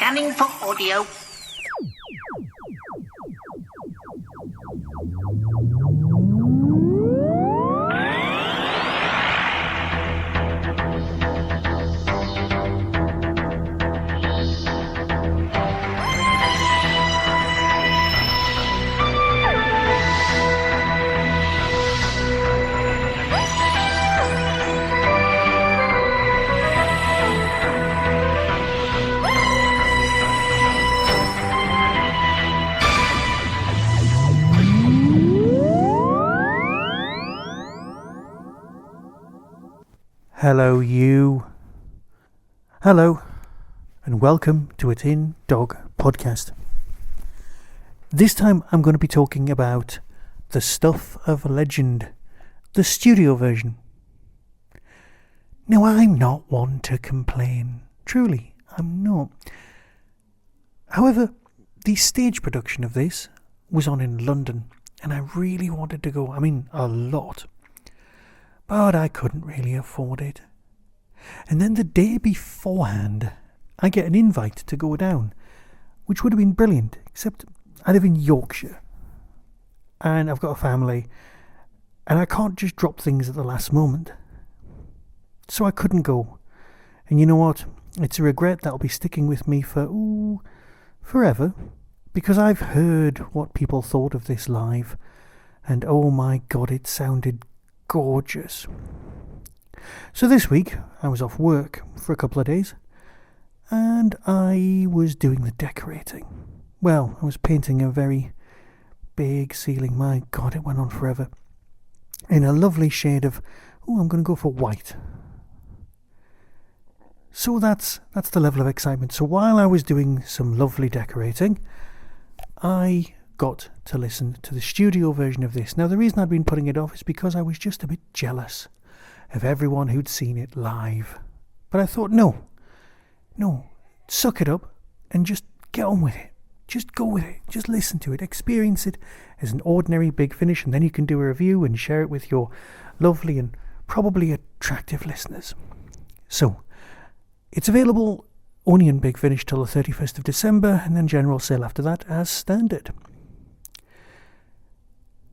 Scanning for audio. Hello, you. Hello, and welcome to a Tin Dog podcast. This time I'm going to be talking about The Stuff of Legend, the studio version. Now, I'm not one to complain. Truly, I'm not. However, the stage production of this was on in London, and I really wanted to go. I mean, a lot. But I couldn't really afford it. And then the day beforehand, I get an invite to go down, which would have been brilliant, except I live in Yorkshire, and I've got a family, and I can't just drop things at the last moment. So I couldn't go. And you know what? It's a regret that'll be sticking with me for, forever, because I've heard what people thought of this live, and oh my God, it sounded gorgeous. So this week I was off work for a couple of days and I was doing the decorating. Well, I was painting a very big ceiling. My God, it went on forever. In a lovely shade of, I'm going to go for white. So that's the level of excitement. So while I was doing some lovely decorating, I got to listen to the studio version of this. Now, the reason I'd been putting it off is because I was just a bit jealous of everyone who'd seen it live. But I thought, no, suck it up and just get on with it. Just go with it. Just listen to it. Experience it as an ordinary Big Finish, and then you can do a review and share it with your lovely and probably attractive listeners. So, it's available only in Big Finish till the 31st of December, and then general sale after that as standard.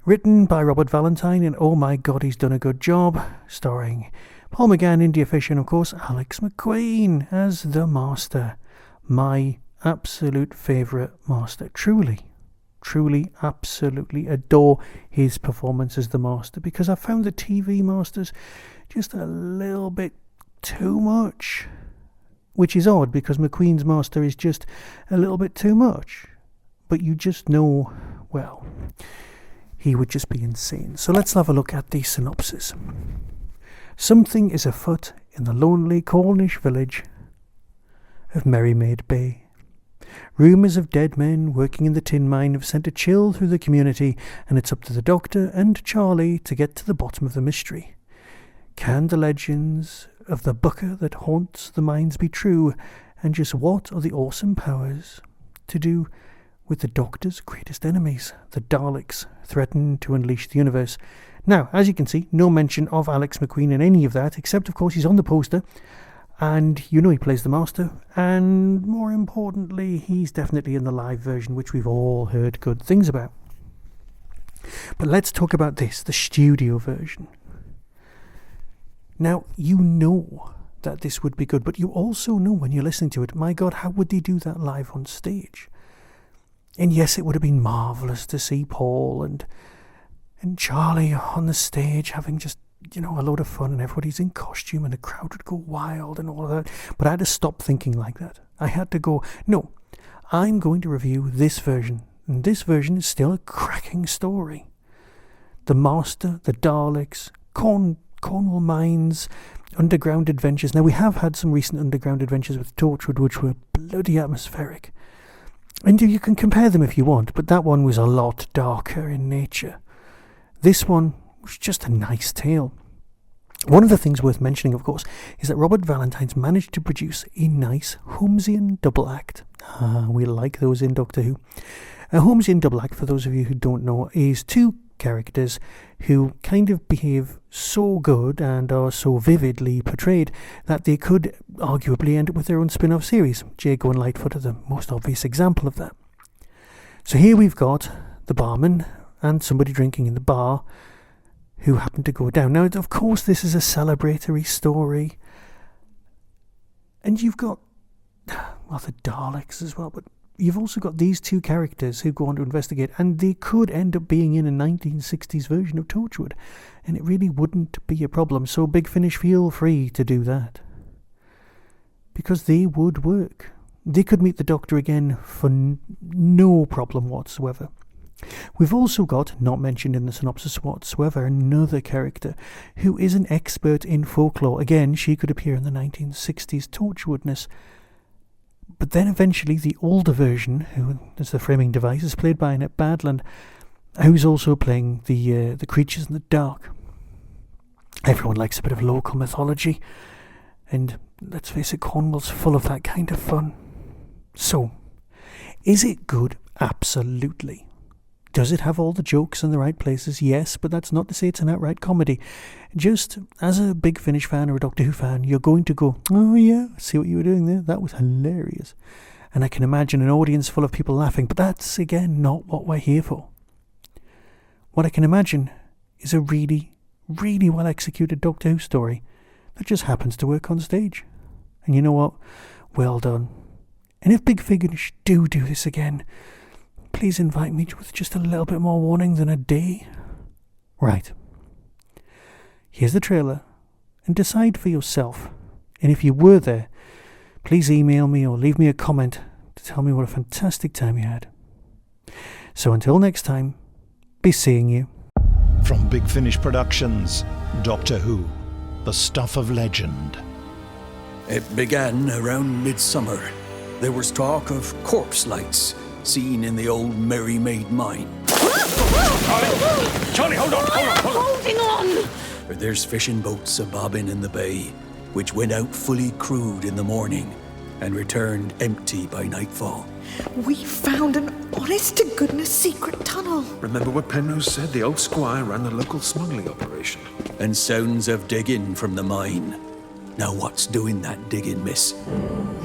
Written by Robert Valentine, and oh my God, he's done a good job. Starring Paul McGann, India Fish, and of course Alex McQueen as the Master. My absolute favourite Master. Truly, absolutely adore his performance as the Master, because I found the TV Masters just a little bit too much. Which is odd, because McQueen's Master is just a little bit too much. But you just know, well, he would just be insane. So let's have a look at the synopsis. Something is afoot in the lonely Cornish village of Merrymaid Bay. Rumours of dead men working in the tin mine have sent a chill through the community, and it's up to the Doctor and Charley to get to the bottom of the mystery. Can the legends of the Bucca that haunts the mines be true, and just what are the awesome powers to do with the Doctor's greatest enemies, the Daleks, threaten to unleash the universe? Now, as you can see, no mention of Alex McQueen in any of that, except of course he's on the poster, and you know he plays the Master, and more importantly, he's definitely in the live version, which we've all heard good things about. But let's talk about this, the studio version. Now, you know that this would be good, but you also know when you're listening to it, my God, how would they do that live on stage? And yes, it would have been marvellous to see Paul and Charlie on the stage having just, a load of fun, and everybody's in costume and the crowd would go wild and all of that. But I had to stop thinking like that. I had to go, no, I'm going to review this version. And this version is still a cracking story. The Master, the Daleks, Cornwall mines, underground adventures. Now, we have had some recent underground adventures with Torchwood, which were bloody atmospheric. And you can compare them if you want, but that one was a lot darker in nature. This one was just a nice tale. One of the things worth mentioning, of course, is that Robert Valentine's managed to produce a nice Holmesian double act. We like those in Doctor Who. A Holmesian double act, for those of you who don't know, is two characters who kind of behave so good and are so vividly portrayed that they could arguably end up with their own spin-off series. Jago and Lightfoot are the most obvious example of that. So here we've got the barman and somebody drinking in the bar who happen to go down. Now, of course, this is a celebratory story. And you've got, well, the Daleks as well, but you've also got these two characters who go on to investigate, and they could end up being in a 1960s version of Torchwood, and it really wouldn't be a problem. So Big Finish, feel free to do that, because they would work. They could meet the Doctor again for no problem whatsoever. We've also got, not mentioned in the synopsis whatsoever, another character who is an expert in folklore. Again, she could appear in the 1960s Torchwoodness. But then eventually the older version, who is the framing device, is played by Annette Badland, who's also playing the creatures in the dark. Everyone likes a bit of local mythology, and let's face it, Cornwall's full of that kind of fun. So, is it good? Absolutely. Does it have all the jokes in the right places? Yes, but that's not to say it's an outright comedy. Just as a Big Finish fan or a Doctor Who fan, you're going to go, oh yeah, see what you were doing there? That was hilarious. And I can imagine an audience full of people laughing, but that's, again, not what we're here for. What I can imagine is a really, really well-executed Doctor Who story that just happens to work on stage. And you know what? Well done. And if Big Finish do this again, please invite me with just a little bit more warning than a day. Right. Here's the trailer, and decide for yourself. And if you were there, please email me or leave me a comment to tell me what a fantastic time you had. So until next time, be seeing you. From Big Finish Productions, Doctor Who, the stuff of legend. It began around midsummer. There was talk of corpse lights seen in the old Merrymaid mine. Charlie, hold on! Holding on! For there's fishing boats a-bobbing in the bay, which went out fully crewed in the morning and returned empty by nightfall. We found an honest-to-goodness secret tunnel. Remember what Penrose said? The old squire ran the local smuggling operation. And sounds of digging from the mine. Now what's doing that digging, miss?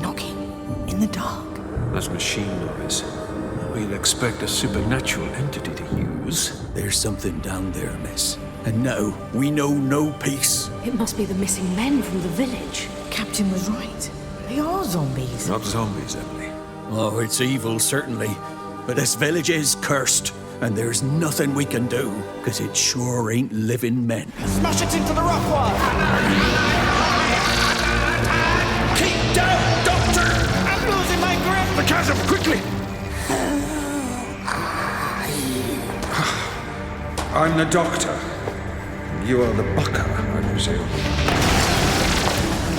Knocking in the dark. That's machine noise. We'll expect a supernatural entity to use. There's something down there, miss. And now we know no peace. It must be the missing men from the village. Captain was right. They are zombies. Not zombies, Emily. Oh, it's evil, certainly. But this village is cursed, and there's nothing we can do, because it sure ain't living men. Smash it into the rock wall! Keep down, Doctor! I'm losing my grip! The chasm, quickly! I'm the Doctor. You are the Bucca, I presume.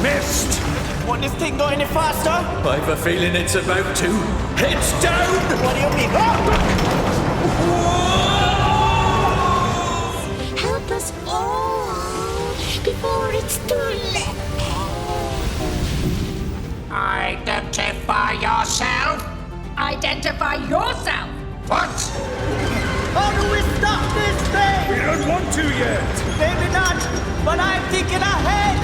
Missed! Want this thing go any faster? I've a feeling it's about to. Heads down! What do you mean? Help us all before it's too late. Identify yourself! Identify yourself! What? How do we stop this thing? We don't want to yet! Maybe not, but I'm thinking ahead!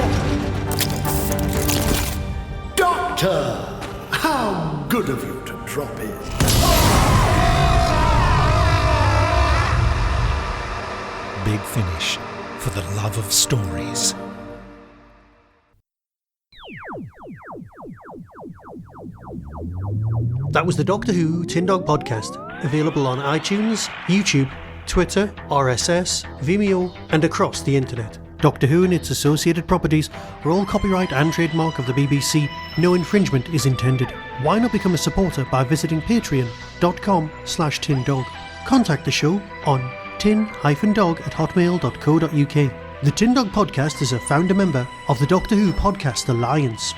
Doctor! How good of you to drop in. Big Finish, for the love of stories. That was the Doctor Who Tin Dog Podcast, available on iTunes, YouTube, Twitter, RSS, Vimeo, and across the internet. Doctor Who and its associated properties are all copyright and trademark of the BBC. No infringement is intended. Why not become a supporter by visiting patreon.com/tindog. Contact the show on tin-dog@hotmail.co.uk. The Tin Dog Podcast is a founder member of the Doctor Who Podcast Alliance.